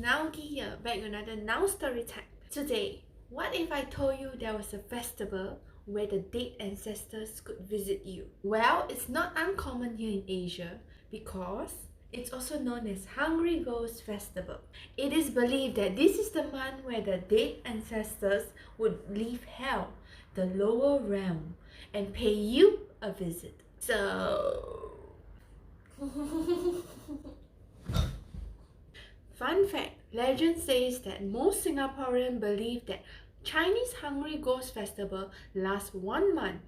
Naoki here, back with another Now Story Time. Today, what if I told you there was a festival where the dead ancestors could visit you? Well, it's not uncommon here in Asia because it's also known as Hungry Ghost Festival. It is believed that this is the month where the dead ancestors would leave hell, the lower realm, and pay you a visit. So... Fun fact, legend says that most Singaporeans believe that Chinese Hungry Ghost Festival lasts 1 month.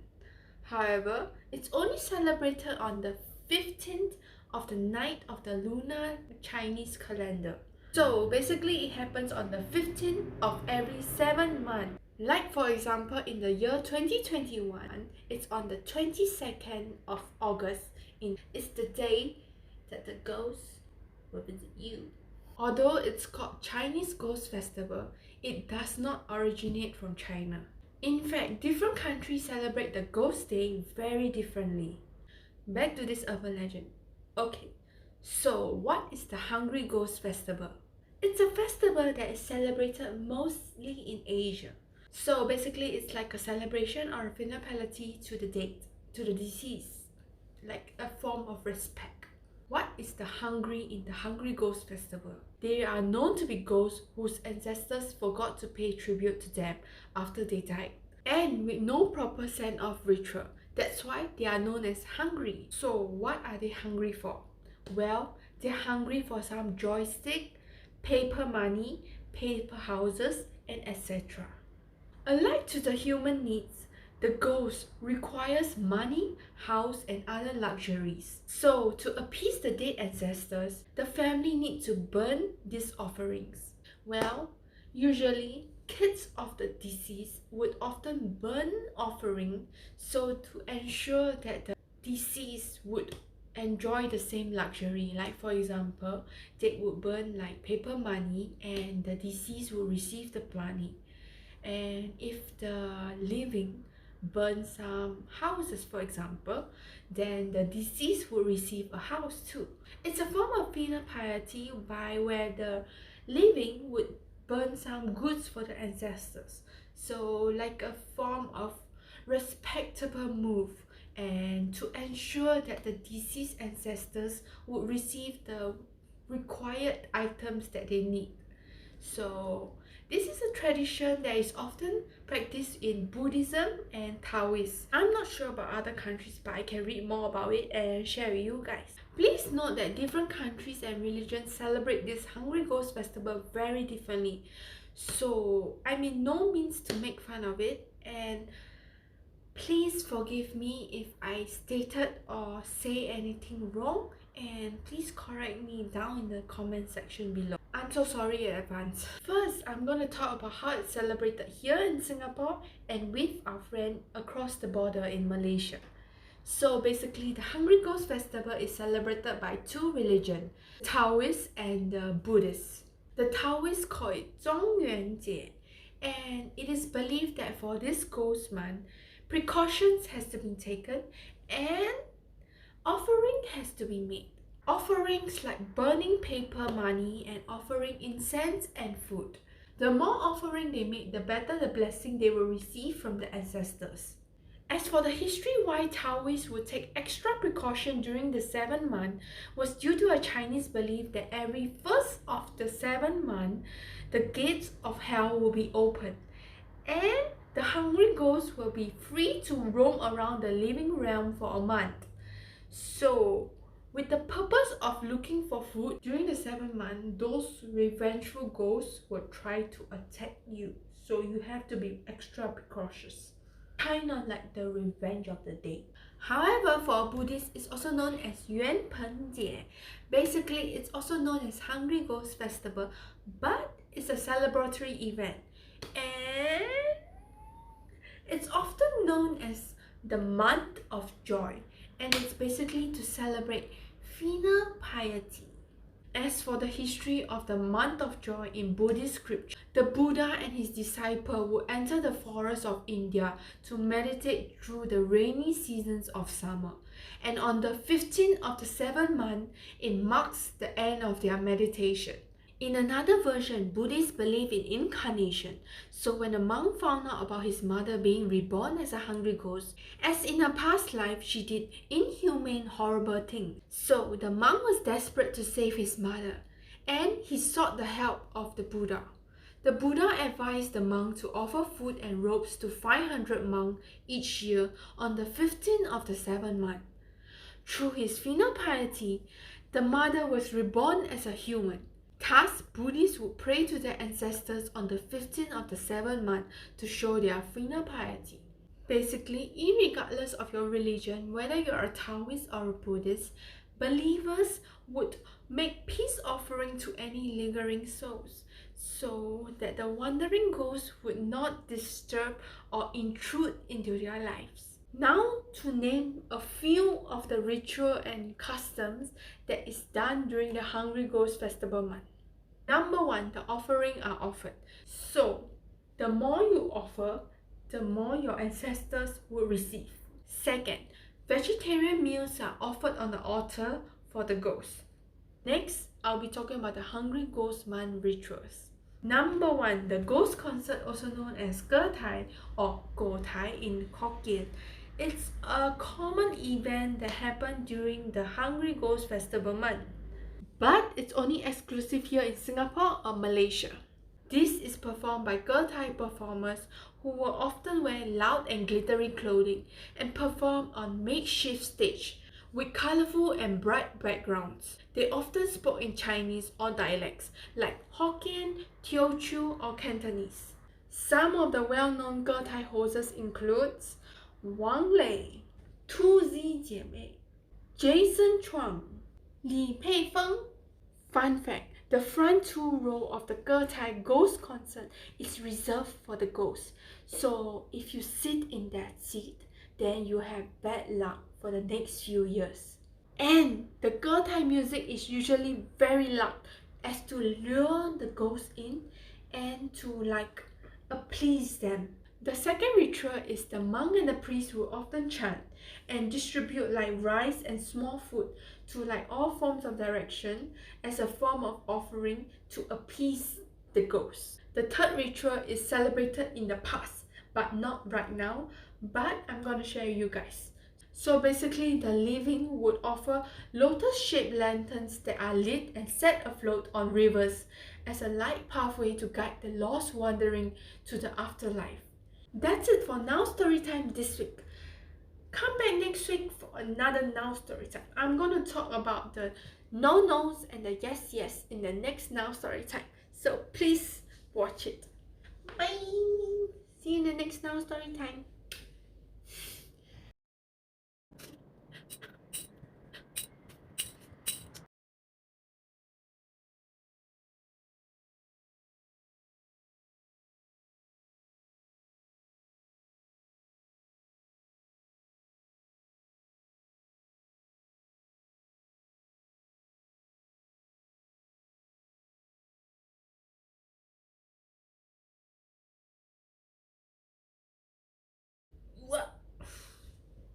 However, it's only celebrated on the 15th of the night of the lunar Chinese calendar. So basically it happens on the 15th of every 7 months. Like for example, in the year 2021, it's on the 22nd of August. It's the day that the ghosts will visit you. Although it's called Chinese Ghost Festival, it does not originate from China. In fact, different countries celebrate the Ghost Day very differently. Back to this urban legend. Okay, so what is the Hungry Ghost Festival? It's a festival that is celebrated mostly in Asia. So basically it's like a celebration or a finality to the dead, to the deceased, like a form of respect. What is the hungry in the Hungry Ghost Festival? They are known to be ghosts whose ancestors forgot to pay tribute to them after they died, and with no proper send-off ritual. That's why they are known as hungry. So what are they hungry for? Well, they're hungry for some joystick, paper money, paper houses, and etc. Alike to the human needs, the ghost requires money, house, and other luxuries. So, to appease the dead ancestors, the family need to burn these offerings. Well, usually, kids of the deceased would often burn offering so to ensure that the deceased would enjoy the same luxury. Like for example, they would burn like paper money and the deceased will receive the money. And if the living burn some houses, for example, then the deceased will receive a house too. It's a form of filial piety by where the living would burn some goods for the ancestors. So like a form of respectable move and to ensure that the deceased ancestors would receive the required items that they need. So this is a tradition that is often practiced in Buddhism and Taoism. I'm not sure about other countries, but I can read more about it and share with you guys. Please note that different countries and religions celebrate this Hungry Ghost Festival very differently. So I mean no means to make fun of it, and please forgive me if I stated or say anything wrong, and please correct me down in the comment section below. I'm so sorry in advance. First, I'm going to talk about how it's celebrated here in Singapore and with our friend across the border in Malaysia. So basically, the Hungry Ghost Festival is celebrated by two religions, Taoist and the Buddhist. The Taoists call it 中元节, and it is believed that for this ghost month, precautions has to be taken and offering has to be made. Offerings like burning paper money and offering incense and food. The more offering they make, the better the blessing they will receive from the ancestors. As for the history why Taoists would take extra precaution during the 7th month was due to a Chinese belief that every first of the 7th month, the gates of hell will be opened and the hungry ghosts will be free to roam around the living realm for a month. So, with the purpose of looking for food, during the 7th month, those revengeful ghosts will try to attack you. So you have to be extra precautious. Kind of like the revenge of the day. However, for a Buddhist, it's also known as Yuan Peng Jie. Basically, it's also known as Hungry Ghost Festival, but it's a celebratory event. And it's often known as the month of joy, and it's basically to celebrate filial piety. As for the history of the month of joy in Buddhist scripture, the Buddha and his disciple would enter the forest of India to meditate through the rainy seasons of summer. And on the 15th of the 7th month, it marks the end of their meditation. In another version, Buddhists believe in incarnation. So when the monk found out about his mother being reborn as a hungry ghost, as in her past life she did inhumane, horrible things. So the monk was desperate to save his mother, and he sought the help of the Buddha. The Buddha advised the monk to offer food and robes to 500 monks each year on the 15th of the 7th month. Through his filial piety, the mother was reborn as a human. Thus, Buddhists would pray to their ancestors on the 15th of the 7th month to show their filial piety. Basically, irregardless of your religion, whether you're a Taoist or a Buddhist, believers would make peace offering to any lingering souls, so that the wandering ghosts would not disturb or intrude into their lives. Now, to name a few of the ritual and customs that is done during the Hungry Ghost Festival month. Number 1, the offering are offered. So, the more you offer, the more your ancestors will receive. Second, vegetarian meals are offered on the altar for the ghosts. Next, I'll be talking about the Hungry Ghost Month rituals. Number 1, the ghost concert, also known as Ge Tai or Go Tai in Hokkien. It's a common event that happened during the Hungry Ghost Festival month, but it's only exclusive here in Singapore or Malaysia. This is performed by Ge Tai performers who will often wear loud and glittery clothing and perform on makeshift stage with colorful and bright backgrounds. They often spoke in Chinese or dialects like Hokkien, Teochew or Cantonese. Some of the well-known Ge Tai hosts includes Wang Lei, 2Z 姐妹, Jason Chuang, Li Peifeng. Fun fact, the front 2 row of the Ge Tai Ghost Concert is reserved for the ghosts. So if you sit in that seat, then you have bad luck for the next few years. And the Ge Tai music is usually very loud as to lure the ghosts in and to please them. The second ritual is the monk and the priest will often chant and distribute rice and small food to all forms of direction as a form of offering to appease the ghosts. The third ritual is celebrated in the past, but not right now, but I'm gonna share you guys. So basically, the living would offer lotus-shaped lanterns that are lit and set afloat on rivers as a light pathway to guide the lost wandering to the afterlife. That's it for Now Storytime this week. Come back next week for another Now Storytime. I'm going to talk about the no-nos and the yes in the next Now Storytime. So please watch it. Bye! See you in the next Now Storytime.